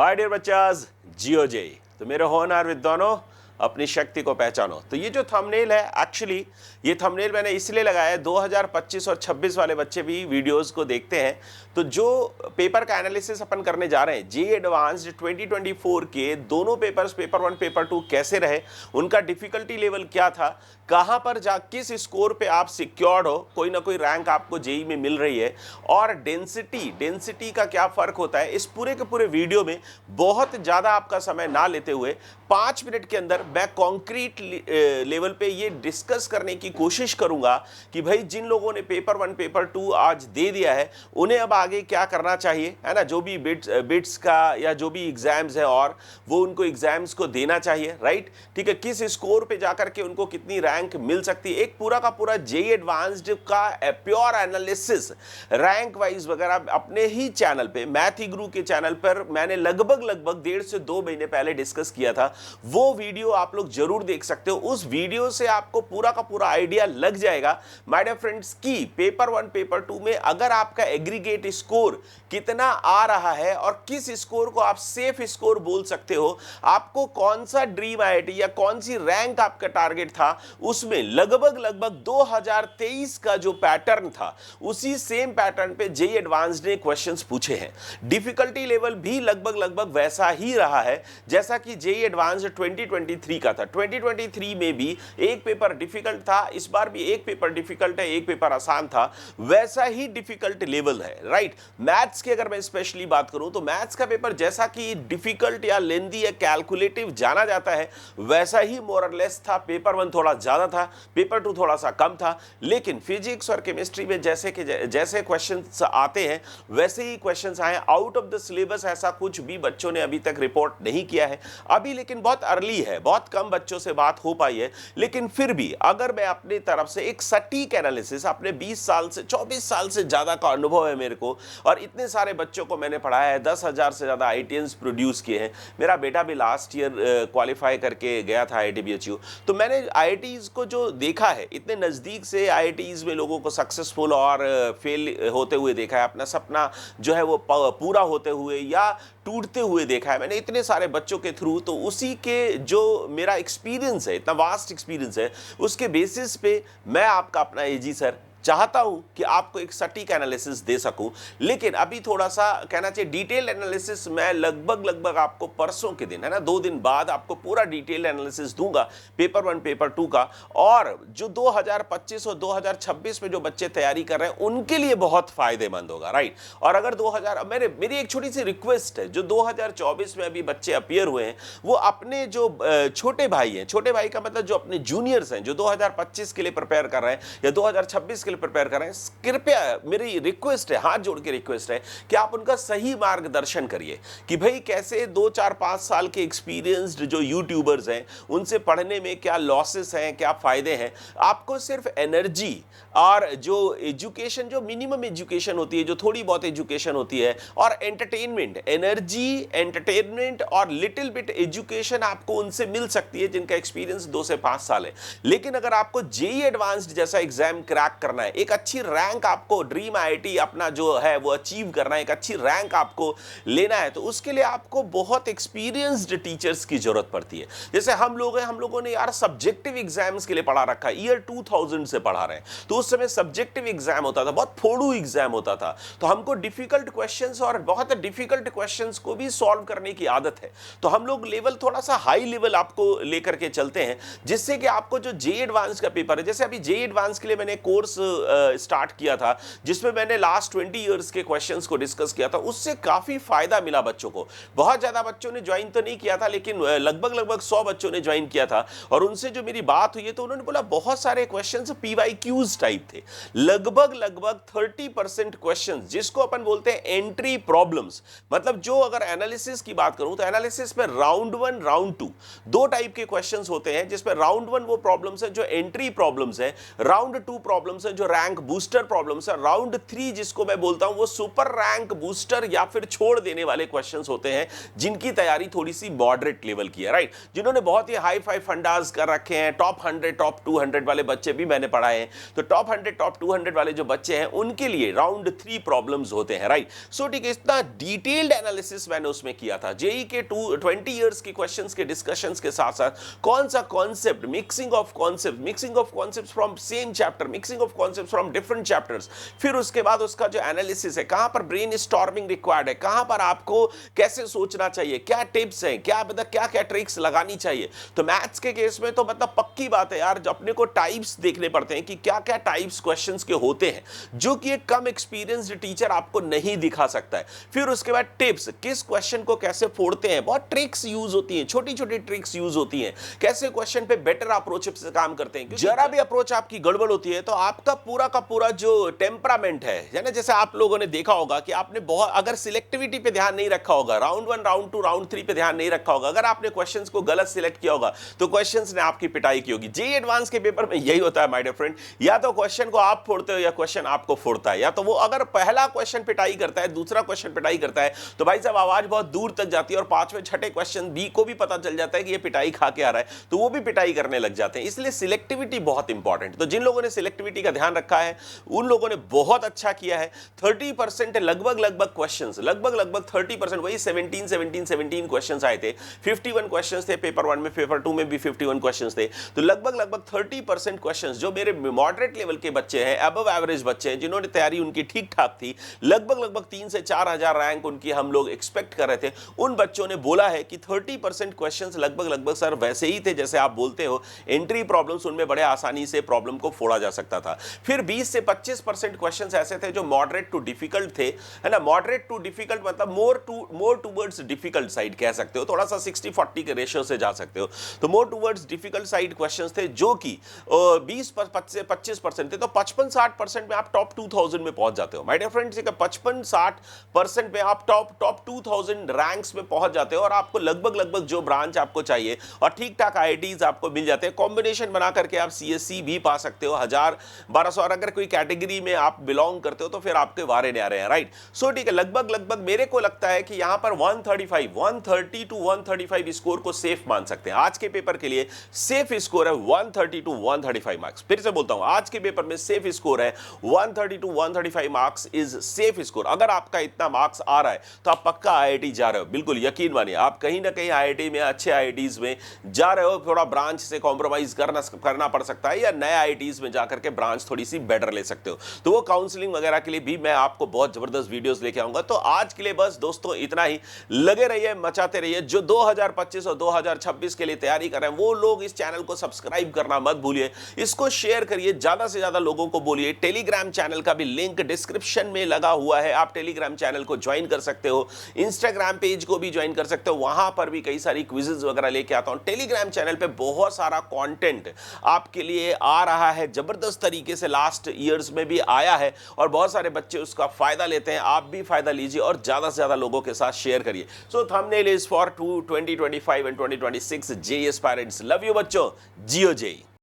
Hi dear बच्चास, जियो जय। तो मेरे होनहार विद्वानों, अपनी शक्ति को पहचानो। तो ये जो थंबनेल है, एक्चुअली ये थंबनेल मैंने इसलिए लगाया है, 2025 और 26 वाले बच्चे भी वीडियोस को देखते हैं। तो जो पेपर का एनालिसिस अपन करने जा रहे हैं, जे एडवांस्ड 2024 के दोनों पेपर्स, पेपर 1 पेपर 2 कैसे रहे, उनका डिफिकल्टी लेवल क्या था, कहां पर जा किस स्कोर पे आप सिक्योर्ड हो, कोई ना कोई रैंक आपको जेई में मिल रही है, और डेंसिटी का क्या फर्क होता है, इस पूरे के पूरे वीडियो में बहुत ज्यादा आपका समय ना लेते हुए 5 मिनट के अंदर मैं कॉन्क्रीट लेवल पे ये डिस्कस करने की कोशिश करूंगा कि भाई जिन लोगों ने पेपर 1 पेपर 2 आज दे दिया है, उन्हें अब आगे क्या करना चाहिए, है ना। जो भी बिट्स का या जो भी एग्जाम्स है, और वो उनको एग्जाम्स को देना चाहिए, राइट। ठीक है, किस स्कोर पे जाकर के उनको कितनी रैंक मिल सकती है, एक पूरा का पूरा जे एडवांस्ड का प्योर एनालिसिस रैंक वाइज वगैरह अपने ही चैनल पे, मैथ गुरु के चैनल पर मैंने लगभग 1.5 से 2 महीने पहले डिस्कस किया था। वो वीडियो आप लोग जरूर देख सकते हो। उस वीडियो से आपको पूरा का पूरा आइडिया लग जाएगा माय डियर फ्रेंड्स की पेपर 1 पेपर 2 में अगर आपका एग्रीगेट स्कोर कितना आ रहा है और किस स्कोर को आप सेफ स्कोर बोल सकते हो, आपको कौन सा ड्रीम आईआईटी या कौन सी रैंक आपका टारगेट था, उसमें लगभग 2023 का जो पैटर्न था, उसी सेम पैटर्न पे जेईई एडवांस्ड ने क्वेश्चंस पूछे हैं। डिफिकल्टी लेवल भी लगभग वैसा ही रहा है जैसा कि जेईई एडवांस्ड 2023 का था। 2023 में भी एक पेपर डिफिकल्ट था, इस बार भी एक पेपर डिफिकल्ट है, एक पेपर आसान था, वैसा ही डिफिकल्ट लेवल है, राइट। मैथ्स की अगर मैं स्पेशली बात करूं तो मैथ्स का पेपर जैसा कि डिफिकल्ट या लेंदी या कैलकुलेटिव जाना जाता है, वैसा ही मोर और लेस था। पेपर 1 थोड़ा ज्यादा था, पेपर 2 थोड़ा सा कम था, लेकिन फिजिक्स और केमिस्ट्री में जैसे क्वेश्चंस आते हैं वैसे ही क्वेश्चंस आए। आउट ऑफ द सिलेबस ऐसा कुछ भी बच्चों ने अभी तक रिपोर्ट नहीं किया है अभी, लेकिन बहुत अर्ली है, बहुत कम बच्चों से बात हो पाई है। लेकिन फिर भी अगर मैं अपनी तरफ से एक सटीक एनालिसिस, अपने 20 साल से 24 साल से ज्यादा का अनुभव है मेरे को, और इतने सारे बच्चों को मैंने पढ़ाया है, 10,000 से ज्यादा आईटीएंस प्रोड्यूस किए हैं। मेरा बेटा भी लास्ट ईयर क्वालिफाई करके गया था आईआईटी बीएचयू। तो मैंने आईआईटीज को जो देखा है, इतने नजदीक से आईआईटीज में लोगों को सक्सेसफुल और फेल होते हुए देखा है, अपना सपना जो है वो पूरा होते हुए या टूटते हुए देखा है मैंने इतने सारे बच्चों के थ्रू। तो उसी के जो मेरा एक्सपीरियंस है, इतना वास्ट एक्सपीरियंस है, उसके बेसिस पे मैं आपका अपना एजी सर चाहता हूं कि आपको एक सटीक एनालिसिस दे सकूं। लेकिन अभी थोड़ा सा कहना चाहिए डिटेल एनालिसिस मैं लगभग आपको परसों के दिन, है ना, 2 दिन बाद आपको पूरा डिटेल एनालिसिस दूंगा पेपर 1 पेपर 2 का। और जो 2025 और 2026 में जो बच्चे तैयारी कर रहे हैं उनके लिए बहुत फायदेमंद होगा, राइट। और अगर 2000 मेरी एक छोटी सी रिक्वेस्ट है, जो 2024 में अभी बच्चे अपीयर हुए हैं, वो अपने जो छोटे भाई हैं, छोटे भाई का मतलब जो अपने जूनियर्स हैं, जो 2025 के लिए प्रिपेयर कर रहे हैं या 2026 प्रिपेयर कर रहे हैं, कृपया मेरी रिक्वेस्ट है, हाथ जोड़ के रिक्वेस्ट है कि आप उनका सही मार्गदर्शन करिए कि भाई कैसे 2 4 5 साल के एक्सपीरियंस्ड जो यूट्यूबर्स हैं उनसे पढ़ने में क्या लॉसेस हैं, क्या फायदे हैं। आपको सिर्फ एनर्जी और जो एजुकेशन, जो मिनिमम एजुकेशन होती है, जो थोड़ी बहुत एजुकेशन होती है, और एंटरटेनमेंट, एनर्जी, एंटरटेनमेंट और लिटिल बिट एजुकेशन आपको उनसे मिल सकती है जिनका एक्सपीरियंस 2 से 5 साल है। लेकिन अगर आपको जेईई एडवांस्ड जैसा एग्जाम क्रैक करना है, एक अच्छी रैंक आपको ड्रीम आईआईटी अपना जो है वो अचीव करना है, एक अच्छी रैंक आपको लेना है, तो उसके लिए आपको बहुत एक्सपीरियंस्ड टीचर्स की जरूरत पड़ती है। जैसे हम लोग हैं, हम लोगों ने यार सब्जेक्टिव एग्जाम्स के लिए पढ़ा रखा है, ईयर 2000 से पढ़ा रहे हैं, तो उस समय सब्जेक्टिव एग्जाम होता था, बहुत फोड़ू एग्जाम होता था, तो हमको डिफिकल्ट क्वेश्चंस और बहुत डिफिकल्ट क्वेश्चंस को भी सॉल्व करने की आदत है। तो हम लोग लेवल थोड़ा सा हाई लेवल आपको लेकर के चलते हैं, जिससे कि आपको जो जेईई एडवांस का पेपर है, जैसे अभी जेईई एडवांस के लिए मैंने कोर्स स्टार्ट किया था जिसमें मैंने लास्ट 20 इयर्स के क्वेश्चंस को डिस्कस किया था, उससे काफी फायदा मिला बच्चों को। बहुत ज्यादा बच्चों ने ज्वाइन तो नहीं किया था, लेकिन लगभग 100 बच्चों ने ज्वाइन किया था, और उनसे जो मेरी बात हुई है तो उन्होंने बोला बहुत सारे क्वेश्चंस पीवाईक्यूज टाइप थे, लगभग 30% क्वेश्चंस जिसको अपन बोलते हैं एंट्री प्रॉब्लम्स। मतलब जो अगर एनालिसिस की बात करूं तो एनालिसिस में राउंड 1 राउंड 2 दो टाइप के क्वेश्चंस होते हैं, जिसमें राउंड 1 वो प्रॉब्लम्स है जो एंट्री प्रॉब्लम्स है, राउंड 2 प्रॉब्लम्स है जो रैंक बूस्टर प्रॉब्लम्स है, राउंड 3 जिसको मैं बोलता हूं वो सुपर रैंक बूस्टर या फिर छोड़ देने वाले क्वेश्चंस होते हैं, जिनकी तैयारी थोड़ी सी मॉडरेट लेवल की है, राइट। जिन्होंने बहुत ही हाई फाई फंडास कर रखे हैं, टॉप 100 टॉप 200 वाले बच्चे भी मैंने पढ़ाए हैं, तो टॉप 100 टॉप 200 वाले जो बच्चे हैं उनके लिए राउंड 3 प्रॉब्लम्स होते हैं, राइट। सो ठीक है, इतना डिटेल्ड एनालिसिस मैंने उसमें किया था। जेई के 20 इयर्स की क्वेश्चंस के डिस्कशंस के साथ साथ कौन सा concept, mixing of concepts from same chapter, mixing of concepts from different chapters, फिर उसके बाद उसका जो एनालिसिस है, कहां पर ब्रेन स्टॉर्मिंग रिक्वायर्ड है, कहां पर आपको कैसे सोचना चाहिए, क्या टिप्स हैं, क्या मतलब क्या क्या ट्रिक्स लगानी चाहिए। तो मैथ्स के केस में तो मतलब पक्की बात है यार, जो अपने को टाइप्स देखने पड़ते हैं कि क्या क्या टाइप्स क्वेश्चंस के होते हैं, जो कि एक कम एक्सपीरियंस्ड टीचर आपको नहीं दिखा सकता है। फिर उसके बाद टिप्स, किस क्वेश्चन को कैसे फोड़ते हैं, बहुत ट्रिक्स यूज होती हैं, छोटी छोटी ट्रिक्स यूज होती हैं, कैसे क्वेश्चन पे बेटर अप्रोच से काम करते हैं। जरा भी अप्रोच आपकी गड़बड़ होती है तो आपका पूरा का पूरा जो टेम्परामेंट है ना, जैसे आप लोगों ने देखा होगा कि आपने बहुत अगर सिलेक्टिविटी पे ध्यान नहीं रखा होगा, राउंड 1 राउंड 2 राउंड 3 पे ध्यान नहीं रखा होगा, अगर आपने क्वेश्चंस को गलत सिलेक्ट किया होगा तो क्वेश्चंस ने आपकी पिटाई की होगी। जेईई एडवांस के पेपर में यही होता है माय डियर फ्रेंड, या तो क्वेश्चन को आप फोड़ते हो या क्वेश्चन आपको फोड़ता है, या तो वो अगर पहला क्वेश्चन पिटाई करता है, दूसरा क्वेश्चन पिटाई करता है, तो भाई साहब आवाज बहुत दूर तक जाती है और पांचवें छठे क्वेश्चन बी को भी पता चल जाता है कि ये पिटाई खा के आ रहा है, तो वो भी पिटाई करने लग जाते हैं। इसलिए सिलेक्टिविटी बहुत इंपॉर्टेंट। तो जिन लोगों ने सिलेक्टिविटी का ध्यान रखा है उन लोगों ने बहुत अच्छा किया है। 30% लगभग क्वेश्चंस, लगभग 30%, वही 17 क्वेश्चंस आए थे, 51 क्वेश्चंस थे पेपर 1 में, पेपर 2 में भी 51 क्वेश्चंस थे। तो लगभग 30% क्वेश्चंस जो मेरे मॉडरेट लेवल के बच्चे हैं, अबव एवरेज बच्चे हैं, जिन्होंने तैयारी उनकी ठीक ठाक थी, लगभग 3 से 4 हजार रैंक उनकी हम लोग एक्सपेक्ट कर रहे थे, उन बच्चों ने बोला है कि 30% क्वेश्चंस लगभग सर वैसे ही थे जैसे आप बोलते हो, एंट्री प्रॉब्लम्स उनमें बड़े आसानी से प्रॉब्लम को फोड़ा जा सकता था। फिर 20 से 25% क्वेश्चंस ऐसे थे जो मॉडरेट टू डिफिकल्ट थे, है ना। मॉडरेट टू डिफिकल्ट मतलब मोर टुवर्ड्स डिफिकल्ट साइड कह सकते हो, थोड़ा सा 60-40 के रेशियो से जा सकते हो। तो more towards difficult side questions थे जो कि 20 से 25% थे। तो 55-60% में आप टॉप 2000 में पहुंच जाते हो माय डियर फ्रेंड्स। 55-60% में आप टॉप 2000 रैंक्स में पहुंच जाते हो और आपको लगभग जो ब्रांच आपको चाहिए और ठीक ठाक आईआईटीज आपको मिल जाते हैं। कॉम्बिनेशन बना करके आप सीएससी भी पा सकते हो, 1000-1200, और अगर कोई कैटेगरी में आप बिलोंग करते हो तो फिर आपके वारे न्यारे हैं, राइट। सो ठीक है, लगभग मेरे को लगता है कि यहां पर 130 टू 135 स्कोर को सेफ मान सकते हैं। आज के पेपर के लिए सेफ स्कोर है 130 टू 135 मार्क्स। फिर से बोलता हूं, आज के पेपर में सेफ स्कोर है 130 to 135 marks is safe score. अगर आपका इतना मार्क्स आ रहा है तो आप पक्का आईआईटी जा रहे हो, बिल्कुल यकीन मानिए। आप कहीं ना कहीं आईआईटी में, अच्छे आईआईटीज में जा रहे हो, थोड़ा ब्रांच से कॉम्प्रोमाइज करना पड़ सकता है, या नए आईआईटीज में जाकर के ब्रांच थोड़ी सी बेटर ले सकते हो। तो वो काउंसलिंग वगैरह के लिए भी मैं आपको बहुत जबरदस्त वीडियोस लेके आऊंगा। तो आज के लिए बस दोस्तों इतना ही। लगे रहिए, मचाते रहिए। जो 2025 और 2026 के लिए तैयारी कर रहे हैं वो लोग इस चैनल को सब्सक्राइब करना मत भूलिए, इसको शेयर करिए, ज्यादा से ज्यादा लोगों को बोलिए। टेलीग्राम चैनल का भी लिंक डिस्क्रिप्शन में लगा हुआ है, आप टेलीग्राम चैनल को ज्वाइन कर सकते हो। इंस्टाग्राम पेज को भी ज्वाइन कर सकते हो, वहां पर भी कई सारी क्विजेज वगैरह लेके आता हूं। टेलीग्राम चैनल पे बहुत सारा कंटेंट आपके लिए आ रहा है, जबरदस्त तरीके से लास्ट ईयर्स में भी आया है और बहुत सारे बच्चे उसका फायदा लेते हैं। आप भी फायदा लीजिए और ज्यादा से ज्यादा लोगों के साथ शेयर करिए। So thumbnail is for 2025 and 2026 JEE aspirants. Love you बच्चों, जियो जेईई।